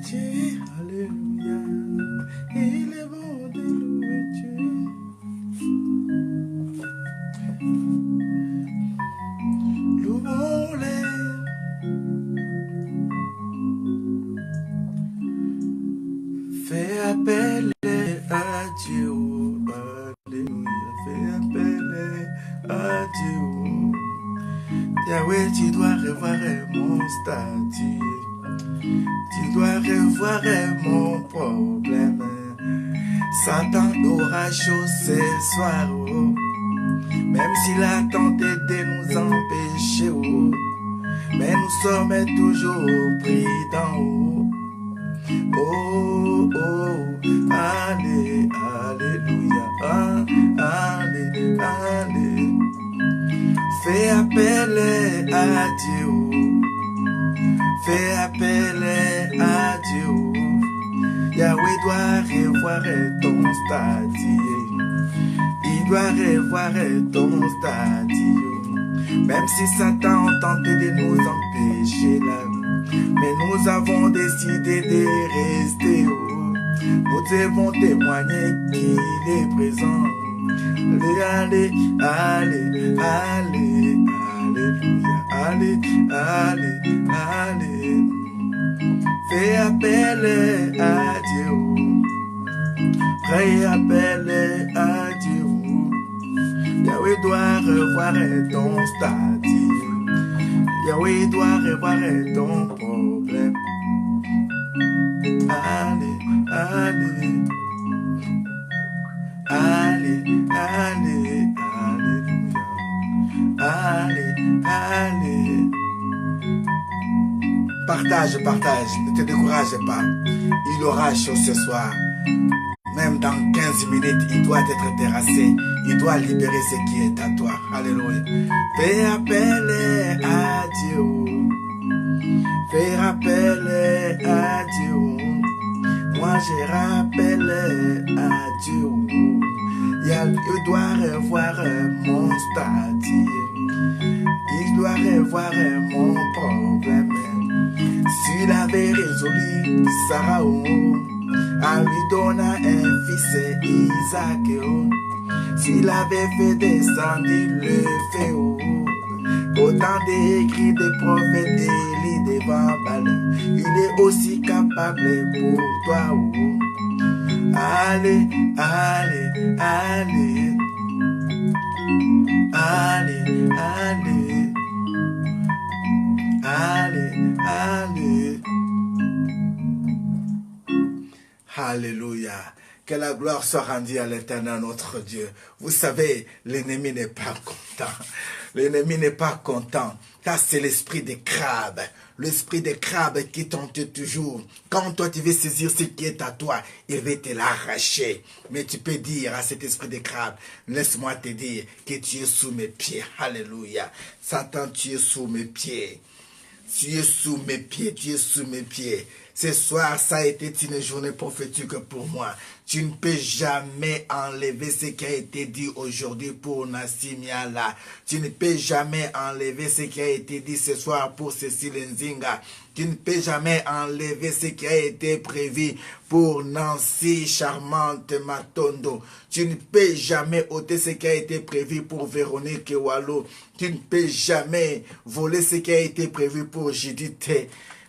Dieu, alléluia. Il est bon de louer Dieu. Louons-les. Fais appel à Dieu. Alléluia. Fais appel à Dieu. Yahweh, tu dois revoir mon statut. Tu dois revoir mon problème. Satan aura chaud ce soir. Oh. Même s'il a tenté de nous empêcher. Oh. Mais nous sommes toujours prudents. Oh, oh, oh. Allez, alléluia. Allez, allez. Fais appel à Dieu. Fais appel à Dieu. Yahweh doit revoir ton statut. Il doit revoir ton statut. Même si Satan a tenté de nous empêcher là. Mais nous avons décidé de rester. Nous devons témoigner qu'il est présent. Allez, allez, allez, alléluia. Allez, allez, allez. Fais appel à Dieu. Fais appel à Dieu. Yahweh doit revoir ton statut. Yahweh doit revoir ton problème. Allez, allez. Allez, allez, alléluia. Allez, allez. Partage, partage, ne te décourage pas. Il aura chaud ce soir. Même dans 15 minutes, il doit être terrassé. Il doit libérer ce qui est à toi. Alléluia. Fais appel à Dieu. Fais appel à Dieu. Moi je rappelle à Dieu. Il doit revoir mon statut. Il doit revoir mon problème. S'il avait résolu Sarah, à lui donner un fils Isaac. S'il avait fait descendre le feu. Autant d'écrits de prophètes Élie devant Baal. Il est aussi capable pour toi. Allez, allez, allez. Allez, allez. Allez, allez. Alléluia. Que la gloire soit rendue à l'Éternel notre Dieu. Vous savez, l'ennemi n'est pas content. L'ennemi n'est pas content. Car c'est l'esprit des crabes. L'esprit des crabes qui tente toujours. Quand toi tu veux saisir ce qui est à toi, il va te l'arracher. Mais tu peux dire à cet esprit des crabes, laisse-moi te dire que tu es sous mes pieds. Alléluia. Satan, tu es sous mes pieds. Tu es sous mes pieds, tu es sous mes pieds. Ce soir, ça a été une journée prophétique pour moi. Tu ne peux jamais enlever ce qui a été dit aujourd'hui pour Nassim Yala. Tu ne peux jamais enlever ce qui a été dit ce soir pour Cécile Nzinga. Tu ne peux jamais enlever ce qui a été prévu pour Nancy Charmante Matondo. Tu ne peux jamais ôter ce qui a été prévu pour Véronique Wallo. Tu ne peux jamais voler ce qui a été prévu pour Judith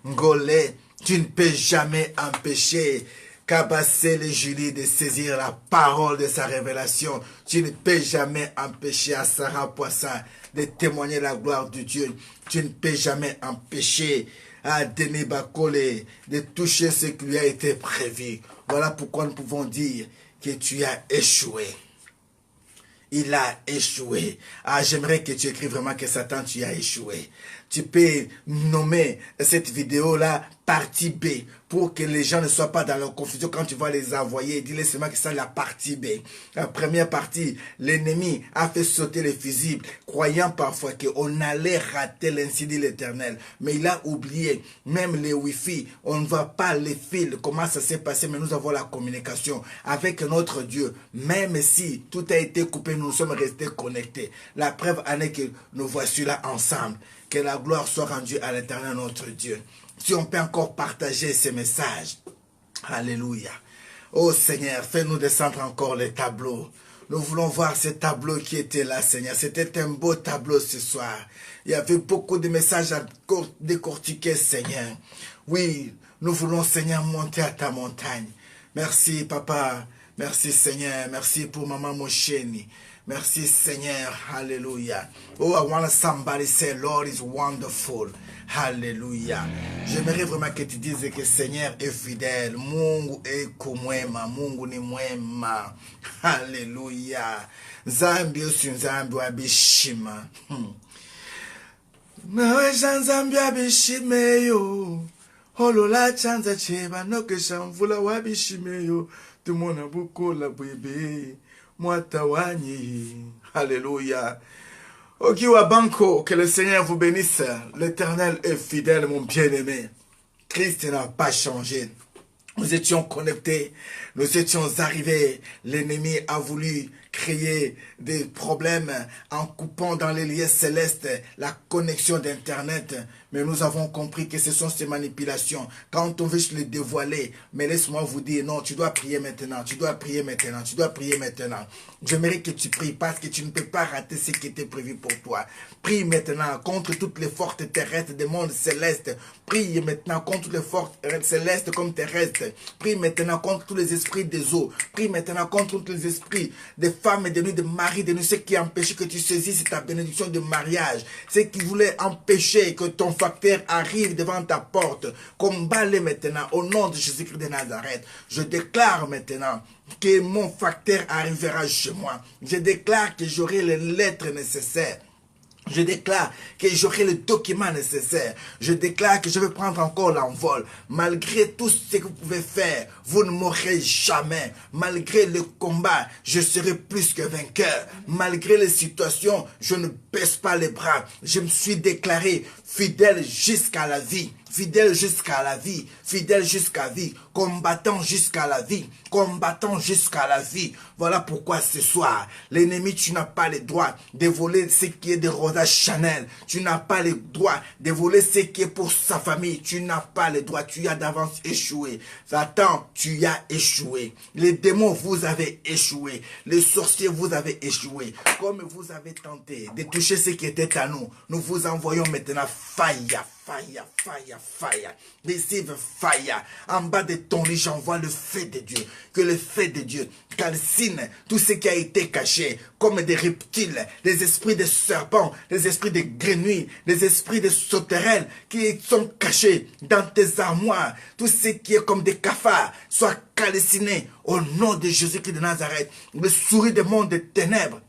Ngolé. Tu ne peux jamais empêcher Kabassé Julie de saisir la parole de sa révélation. Tu ne peux jamais empêcher à Sarah Poisson de témoigner la gloire de Dieu. Tu ne peux jamais empêcher à Denis Bakole de toucher ce qui lui a été prévu. Voilà pourquoi nous pouvons dire que tu as échoué. Il a échoué. Ah, j'aimerais que tu écrives vraiment que Satan, tu as échoué. Tu peux nommer cette vidéo-là partie B pour que les gens ne soient pas dans leur confusion quand tu vas les envoyer. Dis-les seulement que c'est la partie B. La première partie, l'ennemi a fait sauter les fusibles, croyant parfois qu'on allait rater l'ainsi dit l'Éternel. Mais il a oublié, même les Wi-Fi, on ne voit pas les fils, comment ça s'est passé, mais nous avons la communication avec notre Dieu. Même si tout a été coupé, nous sommes restés connectés. La preuve en est que nous voici là ensemble. Que la gloire soit rendue à l'Éternel notre Dieu. si on peut encore partager ces messages. Alléluia. Oh Seigneur, fais-nous descendre encore les tableaux. Nous voulons voir ces tableaux qui étaient là, Seigneur. C'était un beau tableau ce soir. Il y avait beaucoup de messages à décortiquer, Seigneur. Oui, nous voulons, Seigneur, monter à ta montagne. Merci, Papa. Merci, Seigneur. Merci pour Maman Mosheni. Merci, Seigneur. Hallelujah. Oh, I want somebody say, Lord is wonderful. Hallelujah. J'aimerais vraiment que tu dises que Seigneur est fidèle. Mungu eko mwema. Mungu ni mwema. Hallelujah. Zambi osu nzambi wabishima. Nawesha nzambi wabishimeyo. Holola chanza cheba. Nokesha mvula wabishimeyo. Tumona bukola bwebe. Mwata wanyi. Hallelujah. Okiwa Banco, que le Seigneur vous bénisse. L'Éternel est fidèle, mon bien-aimé. Christ n'a pas changé. Nous étions connectés, nous étions arrivés. L'ennemi a voulu créer des problèmes en coupant dans les liens célestes la connexion d'Internet. Mais nous avons compris que ce sont ces manipulations. Quand on veut les dévoiler, mais laisse-moi vous dire, non, tu dois prier maintenant, tu dois prier maintenant, tu dois prier maintenant. J'aimerais que tu pries parce que tu ne peux pas rater ce qui était prévu pour toi. Prie maintenant contre toutes les forces terrestres des mondes célestes. Prie maintenant contre les forces célestes comme terrestres. Prie maintenant contre tous les esprits des eaux. Prie maintenant contre tous les esprits des femmes et de nuit, de mari, de nuit, ce qui empêchait que tu saisisses ta bénédiction de mariage. Ce qui voulait empêcher que ton facteur arrive devant ta porte. Combat-les maintenant au nom de Jésus-Christ de Nazareth. Je déclare maintenant que mon facteur arrivera chez moi. Je déclare que j'aurai les lettres nécessaires. Je déclare que j'aurai le document nécessaire. Je déclare que je vais prendre encore l'envol. Malgré tout ce que vous pouvez faire, vous ne mourrez jamais. Malgré le combat, je serai plus que vainqueur. Malgré les situations, je ne baisse pas les bras. Je me suis déclaré fidèle jusqu'à la vie. Fidèle jusqu'à la vie, fidèle jusqu'à la vie, combattant jusqu'à la vie, combattant jusqu'à la vie. Voilà pourquoi ce soir, l'ennemi, tu n'as pas le droit de voler ce qui est de Rosa Chanel. Tu n'as pas le droit de voler ce qui est pour sa famille. Tu n'as pas le droit, tu as d'avance échoué. Satan, tu as échoué. Les démons, vous avez échoué. Les sorciers, vous avez échoué. Comme vous avez tenté de toucher ce qui était à nous, nous vous envoyons maintenant fire. Fire, fire, fire. Receive fire. En bas de ton lit, j'envoie le feu de Dieu. Que le feu de Dieu calcine tout ce qui a été caché, comme des reptiles, des esprits de serpents, des esprits de grenouilles, des esprits de sauterelles qui sont cachés dans tes armoires. Tout ce qui est comme des cafards soit calciné au nom de Jésus-Christ de Nazareth. Le souris des mondes des ténèbres,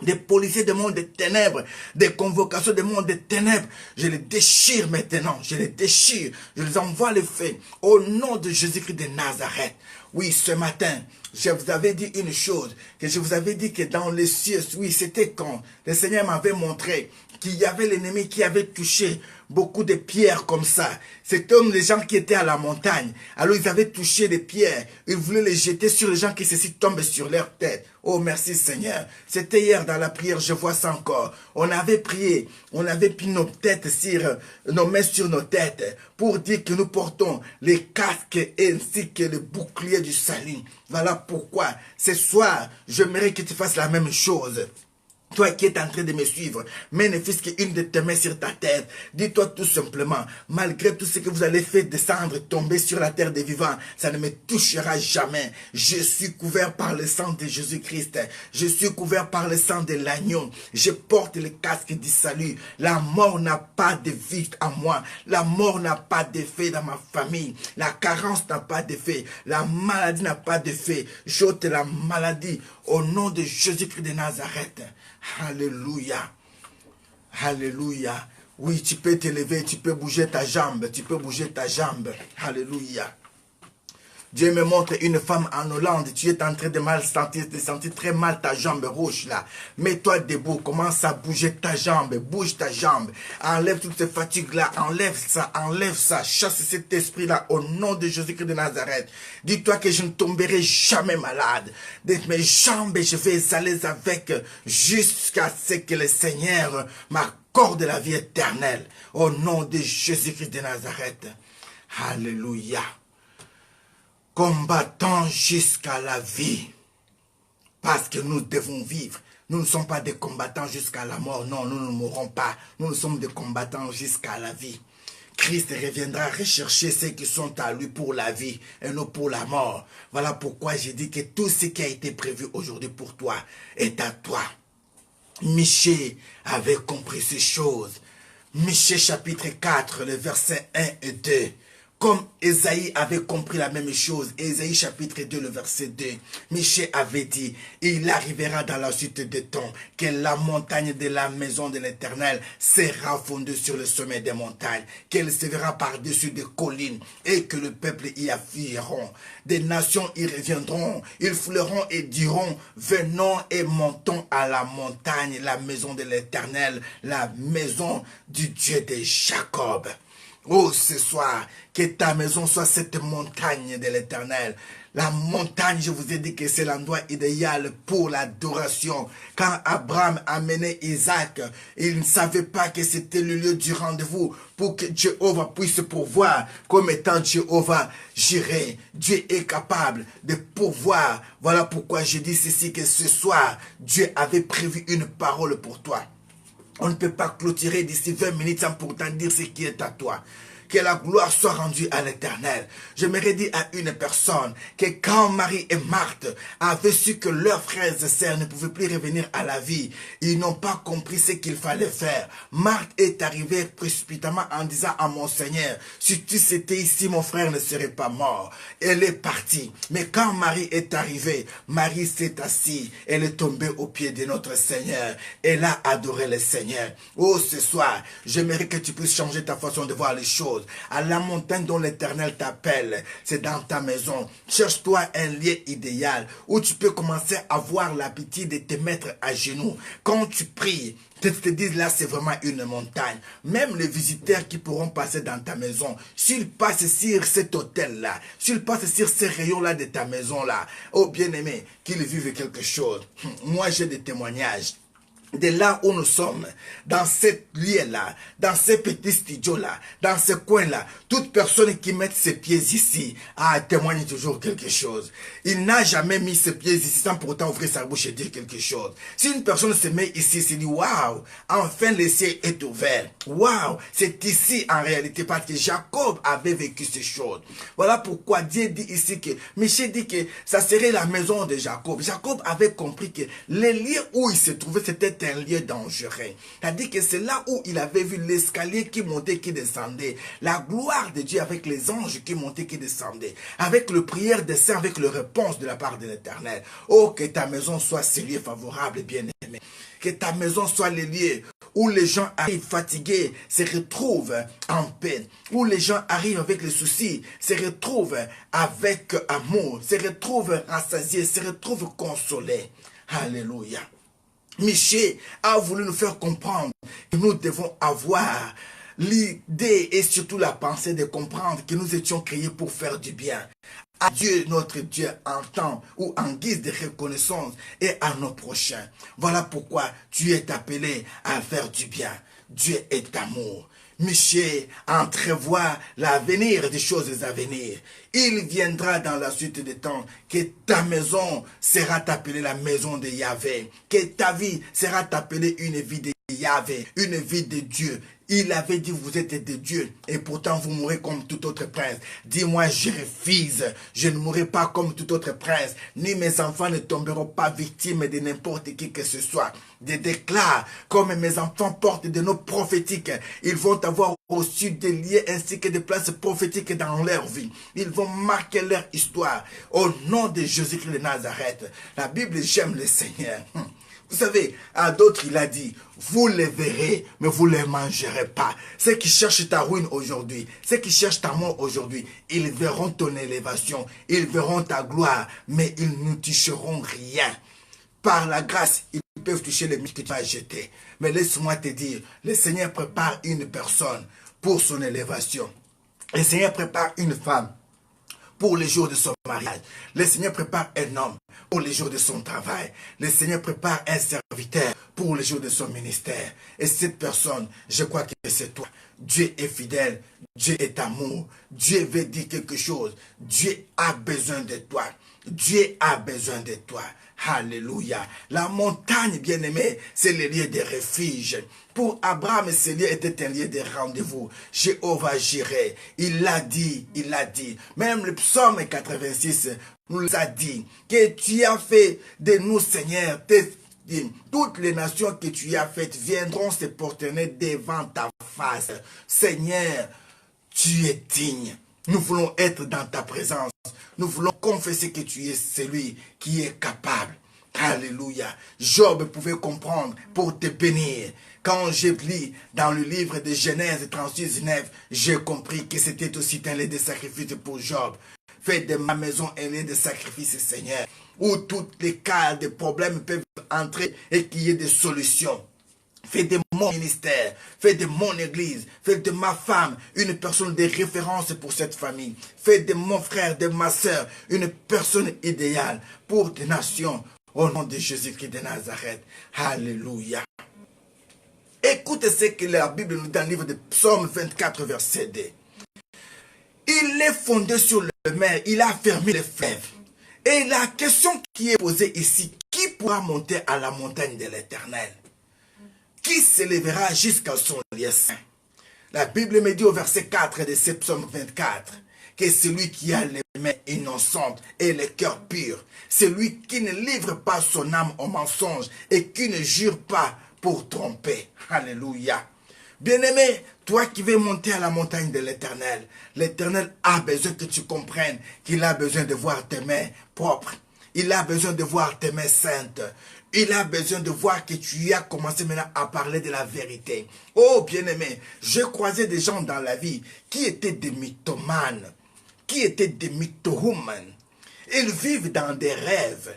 des policiers du monde des ténèbres, des convocations du monde des ténèbres, je les déchire maintenant, je les déchire, je les envoie le feu, au nom de Jésus-Christ de Nazareth. Oui, ce matin, je vous avais dit une chose, que je vous avais dit que dans les cieux, oui, c'était quand le Seigneur m'avait montré qu'il y avait l'ennemi qui avait touché beaucoup de pierres comme ça. C'est comme les gens qui étaient à la montagne. Alors ils avaient touché des pierres. Ils voulaient les jeter sur les gens qui ceci tombent sur leur tête. Oh merci Seigneur. C'était hier dans la prière, je vois ça encore. On avait prié, on avait pris nos têtes sur, nos mains sur nos têtes pour dire que nous portons les casques ainsi que le bouclier du salut. Voilà pourquoi ce soir, j'aimerais que tu fasses la même chose. Toi qui es en train de me suivre, mets ne fût-ce qu'une de tes mains sur ta tête. Dis-toi tout simplement, malgré tout ce que vous allez faire descendre, tomber sur la terre des vivants, ça ne me touchera jamais. Je suis couvert par le sang de Jésus-Christ. Je suis couvert par le sang de l'agneau. Je porte le casque du salut. La mort n'a pas de vie en moi. La mort n'a pas d'effet dans ma famille. La carence n'a pas d'effet. La maladie n'a pas d'effet. J'ôte la maladie au nom de Jésus-Christ de Nazareth. Alléluia. Alléluia. Oui, tu peux t'élever, tu peux bouger ta jambe, tu peux bouger ta jambe. Alléluia. Dieu me montre une femme en Hollande, tu es en train de sentir très mal ta jambe rouge là. Mets-toi debout, commence à bouger ta jambe, bouge ta jambe. Enlève toutes ces fatigues là, enlève ça, chasse cet esprit là au nom de Jésus-Christ de Nazareth. Dis-toi que je ne tomberai jamais malade. De mes jambes, je vais aller avec jusqu'à ce que le Seigneur m'accorde corps de la vie éternelle. Au nom de Jésus-Christ de Nazareth. Alléluia. Combattons jusqu'à la vie. Parce que nous devons vivre. Nous ne sommes pas des combattants jusqu'à la mort. Non, nous ne mourrons pas. Nous sommes des combattants jusqu'à la vie. Christ reviendra rechercher ceux qui sont à lui pour la vie et non pour la mort. Voilà pourquoi j'ai dit que tout ce qui a été prévu aujourd'hui pour toi est à toi. Michée avait compris ces choses. Michée chapitre 4, le verset 1 et 2. Comme Ésaïe avait compris la même chose, Ésaïe chapitre 2, le verset 2, Michée avait dit, il arrivera dans la suite des temps que la montagne de la maison de l'Éternel sera fondue sur le sommet des montagnes, qu'elle se verra par-dessus des collines et que le peuple y afflueront. Des nations y reviendront, ils fouleront et diront, venons et montons à la montagne, la maison de l'Éternel, la maison du Dieu de Jacob. Oh, ce soir, que ta maison soit cette montagne de l'Éternel. La montagne, je vous ai dit que c'est l'endroit idéal pour l'adoration. Quand Abraham a mené Isaac, il ne savait pas que c'était le lieu du rendez-vous pour que Jéhovah puisse pourvoir. Comme étant Jéhovah, j'irai. Dieu est capable de pourvoir. Voilà pourquoi je dis ceci, que ce soir, Dieu avait prévu une parole pour toi. On ne peut pas clôturer d'ici 20 minutes sans pourtant dire ce qui est à toi. Que la gloire soit rendue à l'Éternel. J'aimerais dire à une personne que quand Marie et Marthe avaient su que leurs frères et sœurs ne pouvaient plus revenir à la vie, ils n'ont pas compris ce qu'il fallait faire. Marthe est arrivée précipitamment en disant à mon Seigneur, si tu étais ici, mon frère ne serait pas mort. Elle est partie. Mais quand Marie est arrivée, Marie s'est assise. Elle est tombée aux pieds de notre Seigneur. Elle a adoré le Seigneur. Oh, ce soir, j'aimerais que tu puisses changer ta façon de voir les choses. À la montagne dont l'Éternel t'appelle, c'est dans ta maison. Cherche-toi un lieu idéal où tu peux commencer à avoir l'habitude de te mettre à genoux. Quand tu pries, tu te dis là c'est vraiment une montagne. Même les visiteurs qui pourront passer dans ta maison, s'ils passent sur cet hôtel-là, s'ils passent sur ces rayons-là de ta maison-là, oh bien-aimé, qu'ils vivent quelque chose. Moi j'ai des témoignages. De là où nous sommes, dans cette lieu-là, dans ces petits studios-là, dans ce coin-là, toute personne qui met ses pieds ici témoigne toujours quelque chose. Il n'a jamais mis ses pieds ici sans pourtant ouvrir sa bouche et dire quelque chose. Si une personne se met ici, il se dit, waouh, enfin le ciel est ouvert. Waouh, c'est ici en réalité parce que Jacob avait vécu ces choses. Voilà pourquoi Dieu dit ici que, Michée dit que ça serait la maison de Jacob. Jacob avait compris que les lieux où il se trouvait, c'était un lieu dangereux. C'est-à-dire que c'est là où il avait vu l'escalier qui montait, qui descendait. La gloire de Dieu avec les anges qui montaient, qui descendaient. Avec le prière des saints, avec le réponse de la part de l'Éternel. Oh, que ta maison soit ce lieu favorable, bien-aimé. Que ta maison soit le lieu où les gens arrivent fatigués, se retrouvent en paix. Où les gens arrivent avec les soucis, se retrouvent avec amour, se retrouvent rassasiés, se retrouvent consolés. Alléluia. Michée a voulu nous faire comprendre que nous devons avoir l'idée et surtout la pensée de comprendre que nous étions créés pour faire du bien à Dieu, notre Dieu, en temps ou en guise de reconnaissance et à nos prochains. Voilà pourquoi tu es appelé à faire du bien. Dieu est amour. Michée entrevoit l'avenir des choses à venir. Il viendra dans la suite des temps que ta maison sera appelée la maison de Yahvé, que ta vie sera appelée une vie de Yahvé, une vie de Dieu. Il avait dit, vous êtes des dieux, et pourtant vous mourrez comme tout autre prince. Dis-moi, je refuse, je ne mourrai pas comme tout autre prince, ni mes enfants ne tomberont pas victimes de n'importe qui que ce soit. Je déclare, comme mes enfants portent des noms prophétiques, ils vont avoir reçu des liens ainsi que des places prophétiques dans leur vie. Ils vont marquer leur histoire. Au nom de Jésus-Christ de Nazareth, la Bible, j'aime le Seigneur. Vous savez, à d'autres, il a dit, vous les verrez, mais vous ne les mangerez pas. Ceux qui cherchent ta ruine aujourd'hui, ceux qui cherchent ta mort aujourd'hui, ils verront ton élévation, ils verront ta gloire, mais ils ne toucheront rien. Par la grâce, ils peuvent toucher les mythes que tu vas jeter. Mais laisse-moi te dire, le Seigneur prépare une personne pour son élévation. Le Seigneur prépare une femme pour les jours de son mariage. Le Seigneur prépare un homme pour les jours de son travail. Le Seigneur prépare un serviteur pour les jours de son ministère. Et cette personne, je crois que c'est toi. Dieu est fidèle, Dieu est amour, Dieu veut dire quelque chose. Dieu a besoin de toi. Dieu a besoin de toi. Alléluia. La montagne, bien-aimée, c'est le lieu de refuge. Pour Abraham, ce lieu était un lieu de rendez-vous. Jéhovah Jireh, il l'a dit, il l'a dit. Même le psaume 86 nous a dit que tu as fait de nous, Seigneur, toutes les nations que tu as faites viendront se prosterner devant ta face. Seigneur, tu es digne. Nous voulons être dans ta présence. Nous voulons confesser que tu es celui qui est capable. Alléluia. Job pouvait comprendre pour te bénir. Quand je lis dans le livre de Genèse 36:9, j'ai compris que c'était aussi un lieu de sacrifice pour Job. Fais de ma maison un lieu de sacrifice, Seigneur, où tous les cas de problèmes peuvent entrer et qu'il y ait des solutions. Fais de mon ministère, fais de mon église, fais de ma femme une personne de référence pour cette famille. Fais de mon frère, de ma soeur, une personne idéale pour des nations. Au nom de Jésus-Christ de Nazareth. Alléluia. Écoute ce que la Bible nous dit dans le livre de Psaume 24, verset 2. Il est fondé sur le mer, il a fermé les fleuves. Et la question qui est posée ici, qui pourra monter à la montagne de l'Éternel? Qui s'élèvera jusqu'à son lieu saint? La Bible me dit au verset 4 de ce psaume 24 que celui qui a les mains innocentes et le cœur pur, celui qui ne livre pas son âme au mensonge et qui ne jure pas pour tromper. Alléluia. Bien-aimé, toi qui veux monter à la montagne de l'Éternel, l'Éternel a besoin que tu comprennes qu'il a besoin de voir tes mains propres. Il a besoin de voir tes mains saintes. Il a besoin de voir que tu as commencé maintenant à parler de la vérité. Oh bien-aimé, j'ai croisé des gens dans la vie qui étaient des mythomanes, qui étaient des mythohumanes. Ils vivent dans des rêves.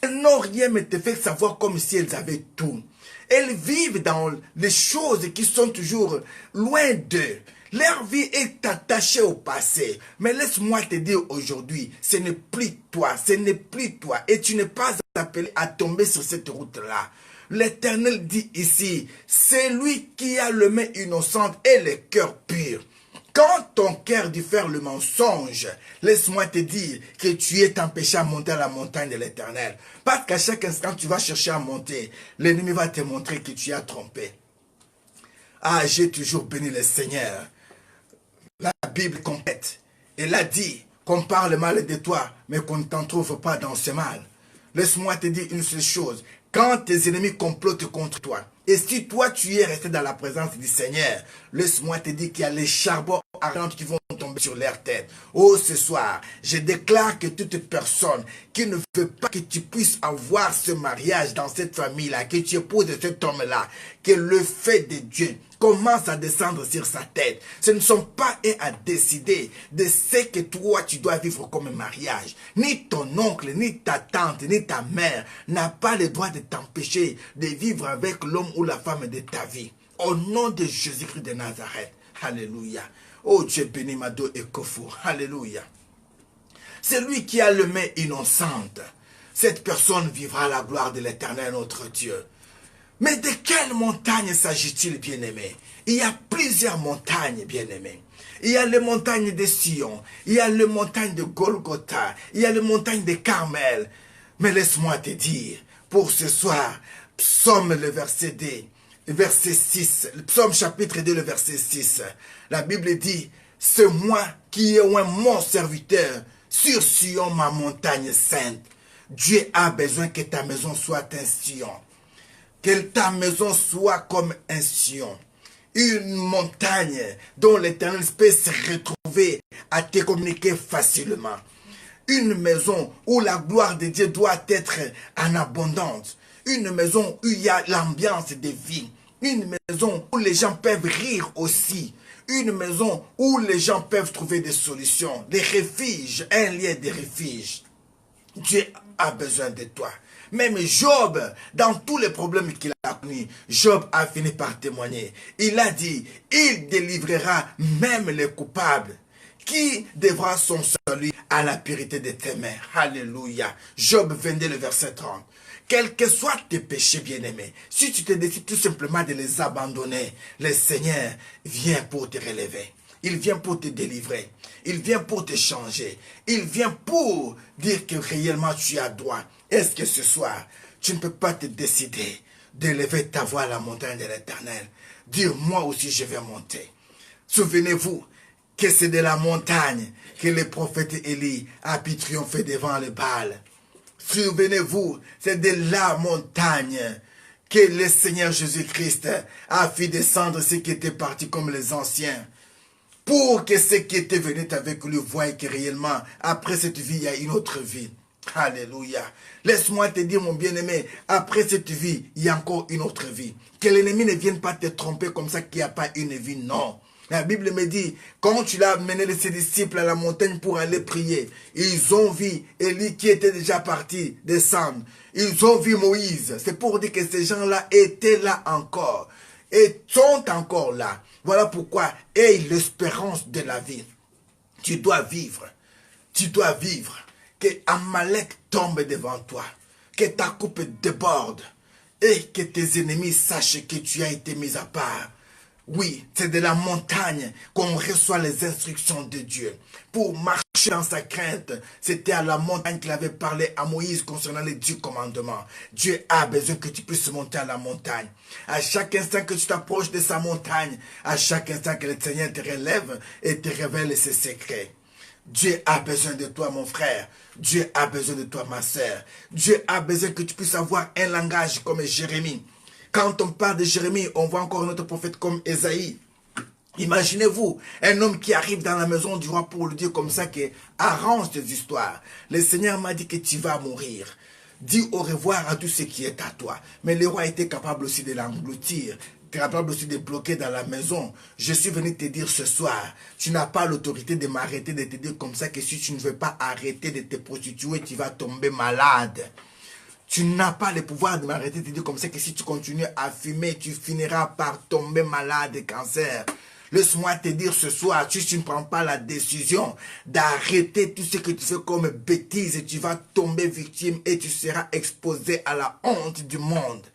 Ils n'ont rien mais te fait savoir comme si ils avaient tout. Ils vivent dans les choses qui sont toujours loin d'eux. Leur vie est attachée au passé. Mais laisse-moi te dire aujourd'hui, ce n'est plus toi, ce n'est plus toi. Et tu n'es pas appelé à tomber sur cette route-là. L'Éternel dit ici, c'est lui qui a le main innocente et le cœur pur. Quand ton cœur diffère le mensonge, laisse-moi te dire que tu es empêché à monter à la montagne de l'Éternel. Parce qu'à chaque instant, tu vas chercher à monter. L'ennemi va te montrer que tu as trompé. Ah, j'ai toujours béni le Seigneur. La Bible complète. Elle a dit qu'on parle mal de toi, mais qu'on ne t'en trouve pas dans ce mal. Laisse-moi te dire une seule chose. Quand tes ennemis complotent contre toi, et si toi tu es resté dans la présence du Seigneur, laisse-moi te dire qu'il y a les charbons ardents qui vont tomber sur leur tête. Oh, ce soir, je déclare que toute personne qui ne veut pas que tu puisses avoir ce mariage dans cette famille-là, que tu épouses cet homme-là, que le fait de Dieu commence à descendre sur sa tête. Ce ne sont pas eux à décider de ce que toi tu dois vivre comme mariage. Ni ton oncle, ni ta tante, ni ta mère n'a pas le droit de t'empêcher de vivre avec l'homme ou la femme de ta vie. Au nom de Jésus-Christ de Nazareth. Alléluia. Oh Dieu béni Mado et Kofu. Alléluia. Celui qui a le main innocente, cette personne vivra la gloire de l'Éternel notre Dieu. Mais de quelle montagne s'agit-il, bien-aimé? Il y a plusieurs montagnes, bien-aimé. Il y a les montagnes de Sion, il y a les montagnes de Golgotha, il y a les montagnes de Carmel. Mais laisse-moi te dire, pour ce soir, Psaume le verset 2, le verset 6, le Psaume chapitre 2, le verset 6, la Bible dit, c'est moi qui ai mon serviteur sur Sion, ma montagne sainte. Dieu a besoin que ta maison soit un Sion. Que ta maison soit comme un Sion. Une montagne dont l'Éternel peut se retrouver à te communiquer facilement. Une maison où la gloire de Dieu doit être en abondance. Une maison où il y a l'ambiance de vie. Une maison où les gens peuvent rire aussi. Une maison où les gens peuvent trouver des solutions. Des refuges, un lieu de refuge. Dieu a besoin de toi. Même Job, dans tous les problèmes qu'il a connus, Job a fini par témoigner. Il a dit, il délivrera même les coupables. Qui devra son salut à la pureté de tes mains? Alléluia. Job 22, le verset 30. Quels que soient tes péchés, bien-aimés, si tu te décides tout simplement de les abandonner, le Seigneur vient pour te relever. Il vient pour te délivrer. Il vient pour te changer. Il vient pour dire que réellement tu as droit. Est-ce que ce soir, tu ne peux pas te décider d'élever ta voix à la montagne de l'Éternel? Dire, moi aussi je vais monter. Souvenez-vous que c'est de la montagne que le prophète Élie a pu triompher devant le Baal. Souvenez-vous, c'est de la montagne que le Seigneur Jésus-Christ a fait descendre ceux qui étaient partis comme les anciens. Pour que ceux qui étaient venus avec lui voient que réellement, après cette vie, il y a une autre vie. Alléluia. Laisse-moi te dire, mon bien-aimé, après cette vie, il y a encore une autre vie. Que l'ennemi ne vienne pas te tromper comme ça qu'il n'y a pas une vie. Non. La Bible me dit, quand tu l'as amené ses disciples à la montagne pour aller prier, ils ont vu Élie qui était déjà parti descendre. Ils ont vu Moïse. C'est pour dire que ces gens-là étaient là encore. Et sont encore là. Voilà pourquoi, aie l'espérance de la vie. Tu dois vivre. Tu dois vivre. Que Amalek tombe devant toi. Que ta coupe déborde. Et que tes ennemis sachent que tu as été mis à part. Oui, c'est de la montagne qu'on reçoit les instructions de Dieu. Pour marcher dans sa crainte, c'était à la montagne qu'il avait parlé à Moïse concernant les 10 commandements. Dieu a besoin que tu puisses monter à la montagne. À chaque instant que tu t'approches de sa montagne, à chaque instant que le Seigneur te relève et te révèle ses secrets. Dieu a besoin de toi, mon frère. Dieu a besoin de toi, ma sœur. Dieu a besoin que tu puisses avoir un langage comme Jérémie. Quand on parle de Jérémie, on voit encore notre prophète comme Ésaïe. Imaginez-vous, un homme qui arrive dans la maison du roi pour lui dire comme ça que arrange tes histoires. Le Seigneur m'a dit que tu vas mourir. Dis au revoir à tout ce qui est à toi. Mais le roi était capable aussi de l'engloutir, capable aussi de bloquer dans la maison. Je suis venu te dire ce soir, tu n'as pas l'autorité de m'arrêter, de te dire comme ça que si tu ne veux pas arrêter de te prostituer, tu vas tomber malade. Tu n'as pas le pouvoir de m'arrêter de te dire comme ça que si tu continues à fumer, tu finiras par tomber malade de cancer. Laisse-moi te dire ce soir, si tu ne prends pas la décision d'arrêter tout ce que tu fais comme bêtise, tu vas tomber victime et tu seras exposé à la honte du monde.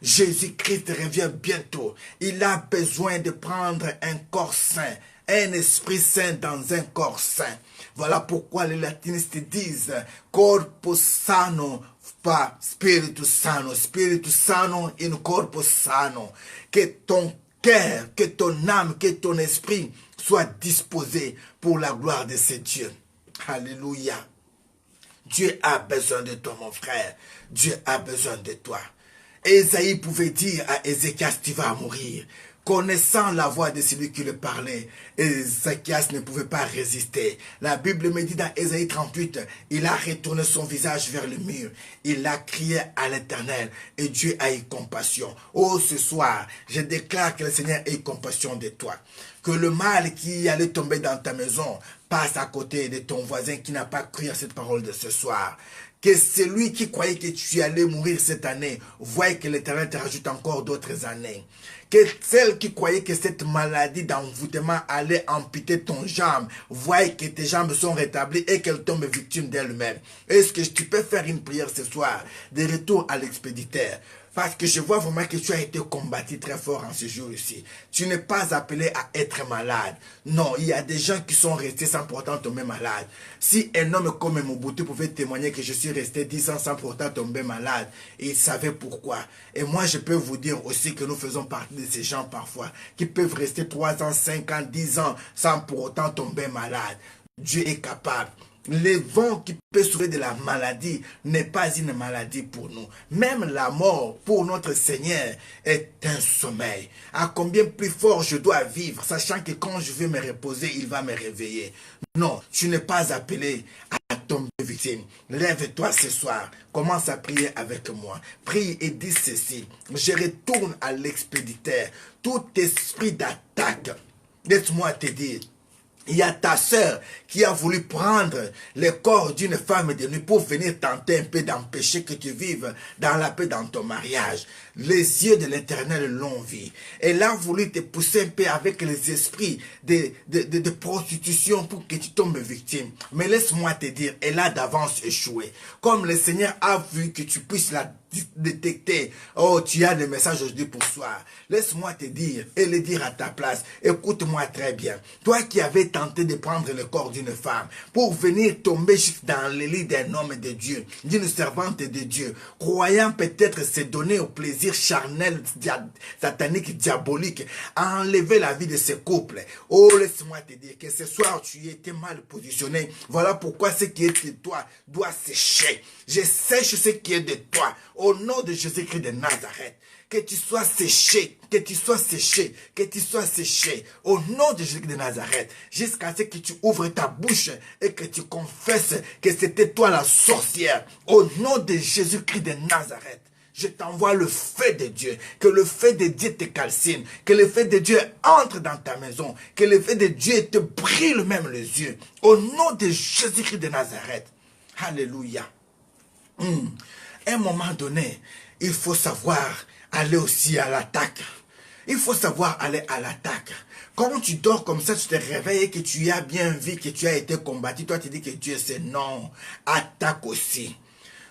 Jésus-Christ revient bientôt. Il a besoin de prendre un corps saint, un esprit saint dans un corps saint. Voilà pourquoi les latinistes disent corpus sano, pas spiritus sano, spiritus sano in corpus sano. Que ton cœur, que ton âme, que ton esprit soient disposés pour la gloire de ce Dieu. Alléluia. Dieu a besoin de toi, mon frère. Dieu a besoin de toi. Ésaïe pouvait dire à Ézéchias, tu vas mourir. Connaissant la voix de celui qui le parlait, Ézéchias ne pouvait pas résister. La Bible me dit dans Ésaïe 38, il a retourné son visage vers le mur. Il a crié à l'Éternel et Dieu a eu compassion. Oh, ce soir, je déclare que le Seigneur ait compassion de toi. Que le mal qui allait tomber dans ta maison passe à côté de ton voisin qui n'a pas cru à cette parole de ce soir. Que celui qui croyait que tu allais mourir cette année voie que l'Éternel te rajoute encore d'autres années. Que celle qui croyait que cette maladie d'envoûtement allait amputer ton jambe voie que tes jambes sont rétablies et qu'elle tombe victime d'elle-même. Est-ce que tu peux faire une prière ce soir de retour à l'expéditeur? Parce que je vois vraiment que tu as été combattu très fort en ce jour ici. Tu n'es pas appelé à être malade. Non, il y a des gens qui sont restés sans pourtant tomber malade. Si un homme comme Mobutu pouvait témoigner que je suis resté 10 ans sans pourtant tomber malade, il savait pourquoi. Et moi, je peux vous dire aussi que nous faisons partie de ces gens parfois qui peuvent rester 3 ans, 5 ans, 10 ans sans pour autant tomber malade. Dieu est capable. Le vent qui peut sauver de la maladie n'est pas une maladie pour nous. Même la mort pour notre Seigneur est un sommeil. À combien plus fort je dois vivre, sachant que quand je vais me reposer, il va me réveiller. Non, tu n'es pas appelé à tomber victime. Lève-toi ce soir, commence à prier avec moi. Prie et dis ceci, je retourne à l'expéditeur. Tout esprit d'attaque, laisse-moi te dire, Il y a ta sœur qui a voulu prendre le corps d'une femme de nuit pour venir tenter un peu d'empêcher que tu vives dans la paix dans ton mariage. Les yeux de l'Éternel l'ont vu. Elle a voulu te pousser un peu avec les esprits de prostitution pour que tu tombes victime. Mais laisse-moi te dire, elle a d'avance échoué. Comme le Seigneur a vu que tu puisses la détecter. Oh, tu as des messages aujourd'hui pour soi. Laisse-moi te dire et le dire à ta place. Écoute-moi très bien. Toi qui avais tenté de prendre le corps d'une femme pour venir tomber juste dans le lit d'un homme de Dieu, d'une servante de Dieu, croyant peut-être se donner au plaisir charnel, satanique, diabolique, à enlever la vie de ce couple. Oh, laisse-moi te dire que ce soir tu étais mal positionné. Voilà pourquoi ce qui est de toi doit sécher. Je sèche ce qui est de toi. Au nom de Jésus-Christ de Nazareth, que tu sois séché, que tu sois séché, que tu sois séché. Au nom de Jésus-Christ de Nazareth, jusqu'à ce que tu ouvres ta bouche et que tu confesses que c'était toi la sorcière. Au nom de Jésus-Christ de Nazareth, je t'envoie le feu de Dieu, que le feu de Dieu te calcine, que le feu de Dieu entre dans ta maison, que le feu de Dieu te brille même les yeux. Au nom de Jésus-Christ de Nazareth. Alléluia. À un moment donné, il faut savoir aller aussi à l'attaque. Il faut savoir aller à l'attaque. Quand tu dors comme ça, tu te réveilles et que tu as bien vu que tu as été combattu, toi tu dis que Dieu c'est non. Attaque aussi.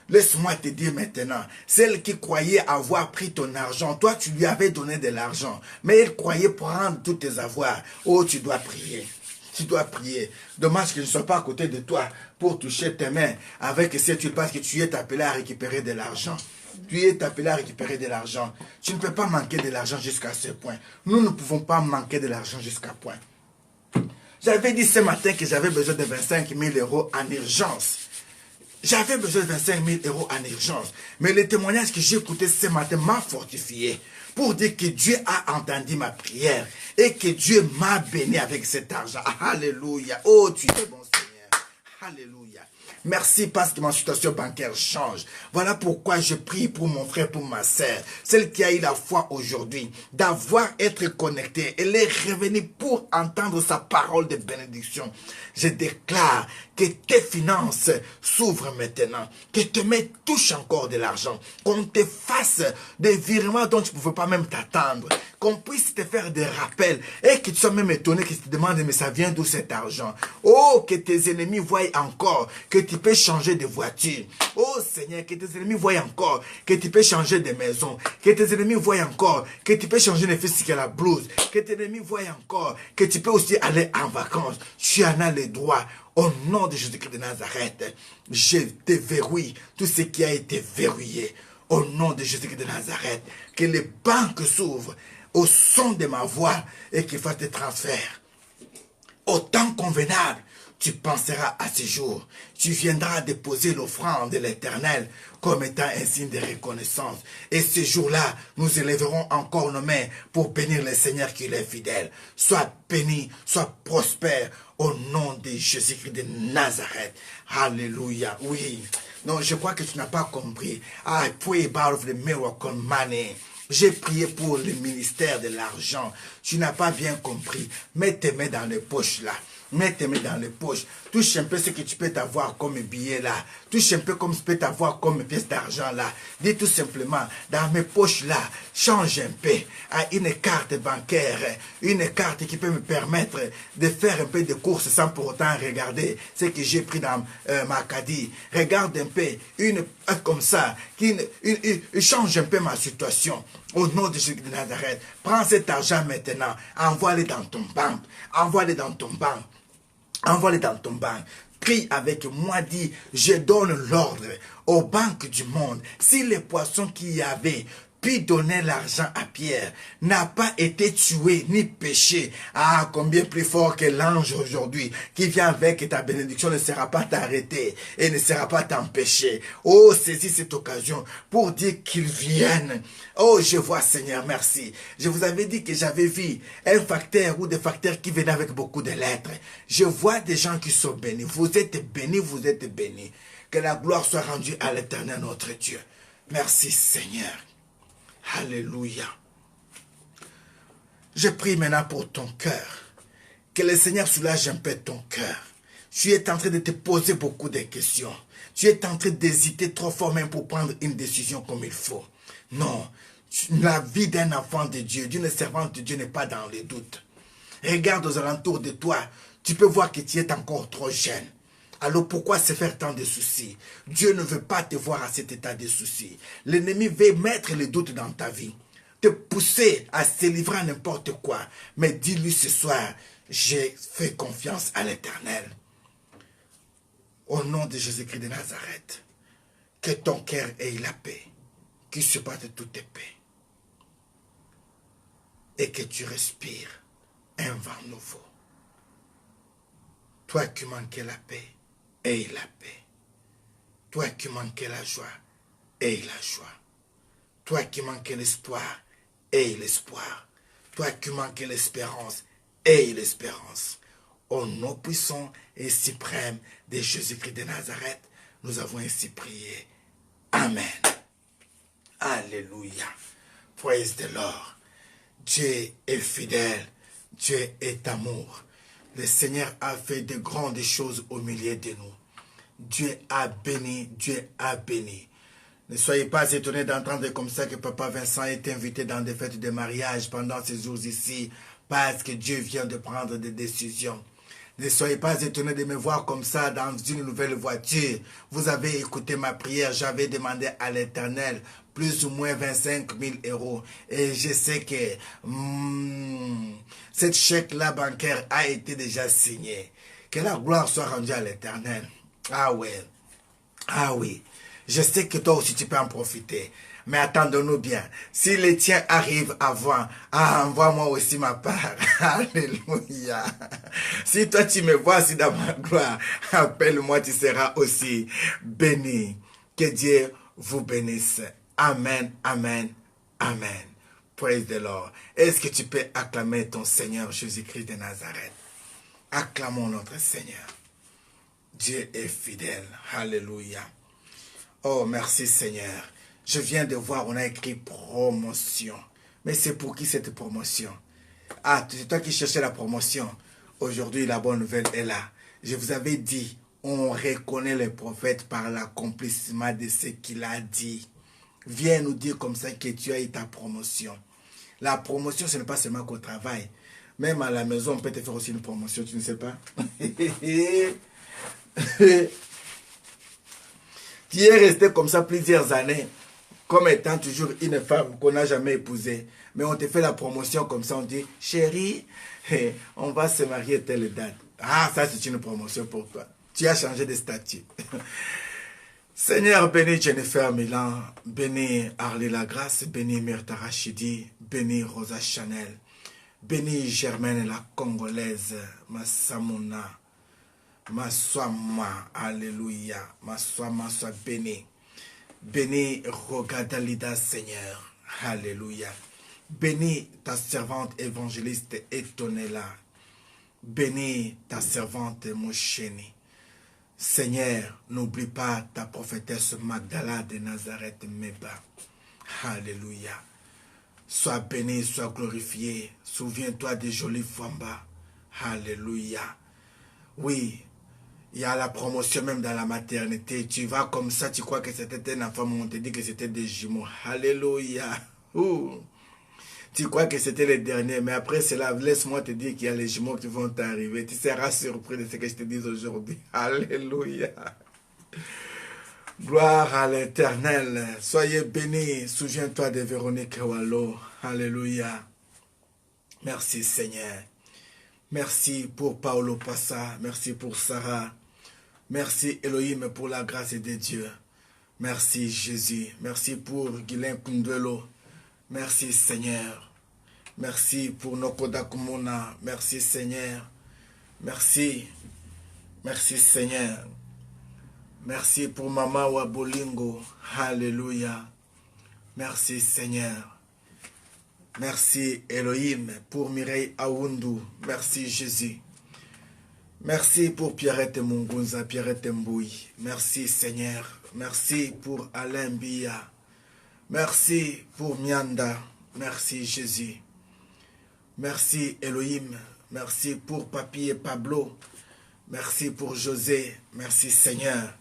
Laisse-moi te dire maintenant, celle qui croyait avoir pris ton argent, toi tu lui avais donné de l'argent, mais elle croyait prendre tous tes avoirs. Oh, tu dois prier. Tu dois prier. Dommage que je ne sois pas à côté de toi pour toucher tes mains avec cette huile parce que tu es appelé à récupérer de l'argent. Tu es appelé à récupérer de l'argent. Tu ne peux pas manquer de l'argent jusqu'à ce point. Nous ne pouvons pas manquer de l'argent jusqu'à ce point. J'avais dit ce matin que j'avais besoin de 25 000 € en urgence. J'avais besoin de 25 000 € en urgence. Mais le témoignage que j'ai écouté ce matin m'a fortifié pour dire que Dieu a entendu ma prière et que Dieu m'a béni avec cet argent. Alléluia. Oh, tu es bon Seigneur. Alléluia. Merci parce que ma situation bancaire change. Voilà pourquoi je prie pour mon frère, pour ma sœur, celle qui a eu la foi aujourd'hui, d'avoir été connectée. Elle est revenue pour entendre sa parole de bénédiction. Je déclare que tes finances s'ouvrent maintenant, que tes mains touchent encore de l'argent, qu'on te fasse des virements dont tu ne pouvais pas même t'attendre, qu'on puisse te faire des rappels et que tu sois même étonné, que tu te demandes mais ça vient d'où cet argent. Oh, que tes ennemis voient encore que tu peux changer de voiture. Oh Seigneur, que tes ennemis voient encore que tu peux changer de maison, que tes ennemis voient encore que tu peux changer de fils à la blouse, que tes ennemis voient encore que tu peux aussi aller en vacances. Tu en as le droit. Au nom de Jésus-Christ de Nazareth, je déverrouille tout ce qui a été verrouillé. Au nom de Jésus-Christ de Nazareth, que les banques s'ouvrent au son de ma voix et qu'il fasse des transferts. Au temps convenable, tu penseras à ce jour. Tu viendras déposer l'offrande de l'Éternel comme étant un signe de reconnaissance. Et ce jour-là, nous élèverons encore nos mains pour bénir le Seigneur qui est fidèle. Sois béni, sois prospère au nom de Jésus-Christ de Nazareth. Alléluia. Oui. Non, je crois que tu n'as pas compris. I pray about the miracle money. J'ai prié pour le ministère de l'argent. Tu n'as pas bien compris. Mets tes mains dans les poches là. Mets tes mains dans les poches. Touche un peu ce que tu peux t'avoir comme billet là. Touche un peu comme tu peux t'avoir comme pièce d'argent là. Dis tout simplement, dans mes poches là, change un peu à une carte bancaire. Une carte qui peut me permettre de faire un peu de courses sans pour autant regarder ce que j'ai pris dans ma caddie. Regarde un peu, une comme ça, qui change un peu ma situation. Au nom de Jésus de Nazareth, prends cet argent maintenant, envoie-le dans ton banque, envoie-le dans ton banque, envoie-le dans ton banque. Prie avec moi, dis, je donne l'ordre aux banques du monde. Si les poissons qu'il y avait puis donner l'argent à Pierre n'a pas été tué ni péché. Ah, combien plus fort que l'ange aujourd'hui qui vient avec ta bénédiction ne sera pas t'arrêter et ne sera pas t'empêcher. Oh, saisis cette occasion pour dire qu'ils viennent. Oh, je vois Seigneur, merci. Je vous avais dit que j'avais vu un facteur ou des facteurs qui venaient avec beaucoup de lettres. Je vois des gens qui sont bénis. Vous êtes bénis, vous êtes bénis. Que la gloire soit rendue à l'Éternel notre Dieu. Merci Seigneur. Alléluia. Je prie maintenant pour ton cœur. Que le Seigneur soulage un peu ton cœur. Tu es en train de te poser beaucoup de questions. Tu es en train d'hésiter trop fort même pour prendre une décision comme il faut. Non, la vie d'un enfant de Dieu, d'une servante de Dieu n'est pas dans les doutes. Regarde aux alentours de toi, tu peux voir que tu es encore trop jeune. Alors pourquoi se faire tant de soucis? Dieu ne veut pas te voir à cet état de soucis. L'ennemi veut mettre les doutes dans ta vie, te pousser à se livrer à n'importe quoi. Mais dis-lui ce soir, j'ai fait confiance à l'Éternel. Au nom de Jésus-Christ de Nazareth, que ton cœur ait la paix, qu'il supporte toute paix, et que tu respires un vent nouveau. Toi qui manquais la paix, aie la paix. Toi qui manquais la joie, aie la joie. Toi qui manquais l'espoir, aie l'espoir. Toi qui manquais l'espérance, aie l'espérance. Au nom puissant et suprême de Jésus-Christ de Nazareth, nous avons ainsi prié. Amen. Alléluia. Praise the Lord. Dieu est fidèle. Dieu est amour. Le Seigneur a fait de grandes choses au milieu de nous. Dieu a béni, Dieu a béni. Ne soyez pas étonnés d'entendre comme ça que Papa Vincent est invité dans des fêtes de mariage pendant ces jours ici, parce que Dieu vient de prendre des décisions. Ne soyez pas étonnés de me voir comme ça dans une nouvelle voiture. Vous avez écouté ma prière, j'avais demandé à l'Éternel plus ou moins 25 000 euros. Et je sais que cette chèque-là bancaire a été déjà signé. Que la gloire soit rendue à l'Éternel. Ah ouais, ah oui. Je sais que toi aussi tu peux en profiter. Mais attendons-nous bien. Si les tiens arrivent avant, envoie-moi aussi ma part. Alléluia. Si toi tu me vois aussi dans ma gloire, appelle-moi, tu seras aussi béni. Que Dieu vous bénisse. Amen, amen, amen. Praise the Lord. Est-ce que tu peux acclamer ton Seigneur Jésus-Christ de Nazareth? Acclamons notre Seigneur. Dieu est fidèle. Alléluia. Oh, merci Seigneur. Je viens de voir, on a écrit promotion. Mais c'est pour qui cette promotion? Ah, c'est toi qui cherchais la promotion. Aujourd'hui, la bonne nouvelle est là. Je vous avais dit, on reconnaît le prophète par l'accomplissement de ce qu'il a dit. Viens nous dire comme ça que tu as eu ta promotion. La promotion, ce n'est pas seulement qu'au travail. Même à la maison, on peut te faire aussi une promotion, tu ne sais pas. Tu es resté comme ça plusieurs années, comme étant toujours une femme qu'on n'a jamais épousée. Mais on te fait la promotion comme ça, on dit, chérie, on va se marier telle date. Ah, ça c'est une promotion pour toi. Tu as changé de statut. Seigneur, bénis Jennifer Milan, bénis Arlie Lagrasse, bénis Myrtha Rachidi, bénis Rosa Chanel, bénis Germaine la Congolaise, Massamuna, Maswama, alléluia, Maswama soit béni. Bénis Rogadalida, Seigneur, alléluia. Bénis ta servante évangéliste Etonella. Bénis ta servante Moucheni. Seigneur, n'oublie pas ta prophétesse Magdala de Nazareth Meba. Alléluia. Sois béni, sois glorifié. Souviens-toi des jolies Famba. Alléluia. Oui, il y a la promotion même dans la maternité. Tu vas comme ça, tu crois que c'était un enfant, mais on te dit que c'était des jumeaux. Alléluia. Ouh. Tu crois que c'était les derniers, mais après cela, laisse-moi te dire qu'il y a les jumeaux qui vont t'arriver. Tu seras surpris de ce que je te dis aujourd'hui. Alléluia. Gloire à l'Éternel. Soyez bénis. Souviens-toi de Véronique Wallo. Alléluia. Merci Seigneur. Merci pour Paolo Passa. Merci pour Sarah. Merci Elohim pour la grâce de Dieu. Merci Jésus. Merci pour Guylain Kundwelo. Merci Seigneur. Merci pour Nokoda Kumuna. Merci Seigneur. Merci. Merci Seigneur. Merci pour Mama Wabolingo. Alléluia. Merci Seigneur. Merci Elohim pour Mireille Aoundou. Merci Jésus. Merci pour Pierrette Mungunza, Pierrette Mboui. Merci Seigneur. Merci pour Alain Bia. Merci pour Mianda. Merci Jésus. Merci Elohim. Merci pour Papi et Pablo. Merci pour José. Merci Seigneur.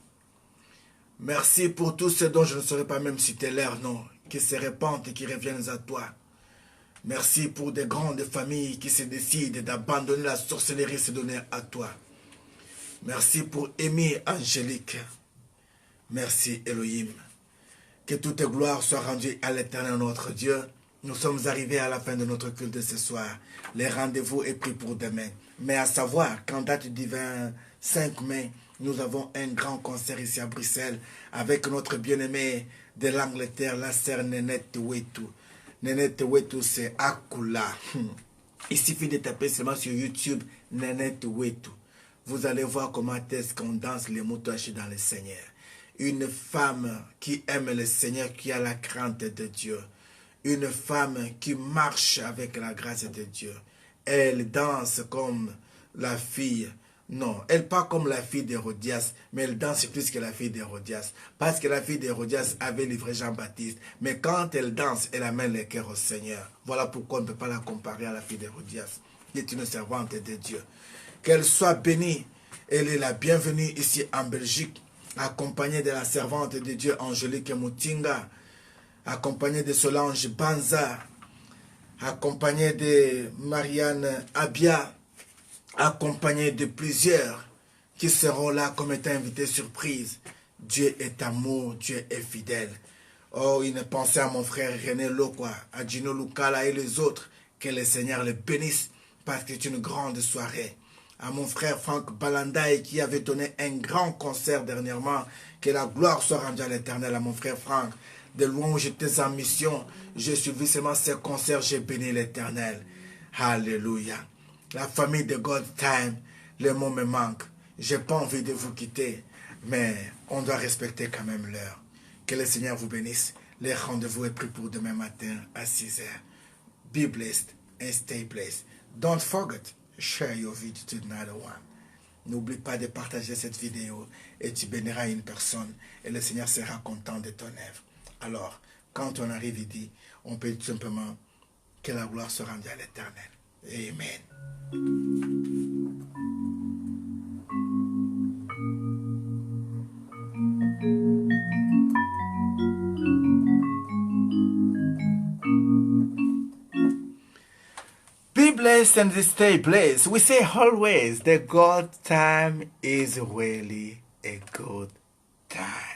Merci pour tous ceux dont je ne saurais pas même citer leur nom, qui se répandent et qui reviennent à toi. Merci pour des grandes familles qui se décident d'abandonner la sorcellerie et se donner à toi. Merci pour Amy Angélique. Merci Elohim. Que toute gloire soit rendue à l'Éternel notre Dieu. Nous sommes arrivés à la fin de notre culte de ce soir. Les rendez-vous est pris pour demain. Mais à savoir qu'en date du 25 mai, nous avons un grand concert ici à Bruxelles avec notre bien-aimé de l'Angleterre, la sœur Nenette Wetu. Nenette Wetu, c'est Akula. Il suffit de taper seulement sur YouTube Nenette Wetu. Vous allez voir comment est-ce qu'on danse les moutouachis dans le Seigneur. Une femme qui aime le Seigneur, qui a la crainte de Dieu. Une femme qui marche avec la grâce de Dieu. Elle danse comme la fille. Non, elle pas comme la fille d'Hérodias, mais elle danse plus que la fille d'Hérodias. Parce que la fille d'Hérodias avait livré Jean-Baptiste. Mais quand elle danse, elle amène le cœur au Seigneur. Voilà pourquoi on ne peut pas la comparer à la fille d'Hérodias, qui est une servante de Dieu. Qu'elle soit bénie. Elle est la bienvenue ici en Belgique, accompagnée de la servante de Dieu Angélique Moutinga, accompagnée de Solange Banza, accompagnée de Marianne Abia, accompagnée de plusieurs qui seront là comme étant invités surprise. Dieu est amour, Dieu est fidèle. Oh, une pensée à mon frère René Lokwa, à Gino Lukala et les autres. Que le Seigneur les bénisse parce que c'est une grande soirée. À mon frère Franck Balandaï qui avait donné un grand concert dernièrement. Que la gloire soit rendue à l'Éternel. À mon frère Franck, de loin où j'étais en mission, j'ai suivi seulement ces concerts, j'ai béni l'Éternel. Alléluia. La famille de God Time, les mots me manquent. J'ai pas envie de vous quitter, mais on doit respecter quand même l'heure. Que le Seigneur vous bénisse. Les rendez-vous est pris pour demain matin à 6 h. Be blessed and stay blessed. Don't forget, share your video to another one. N'oublie pas de partager cette vidéo et tu béniras une personne et le Seigneur sera content de ton œuvre. Alors, quand on arrive ici, on peut tout simplement que la gloire soit rendue à l'Éternel. Amen. Be blessed and stay blessed. We say always that God's time is really a good time.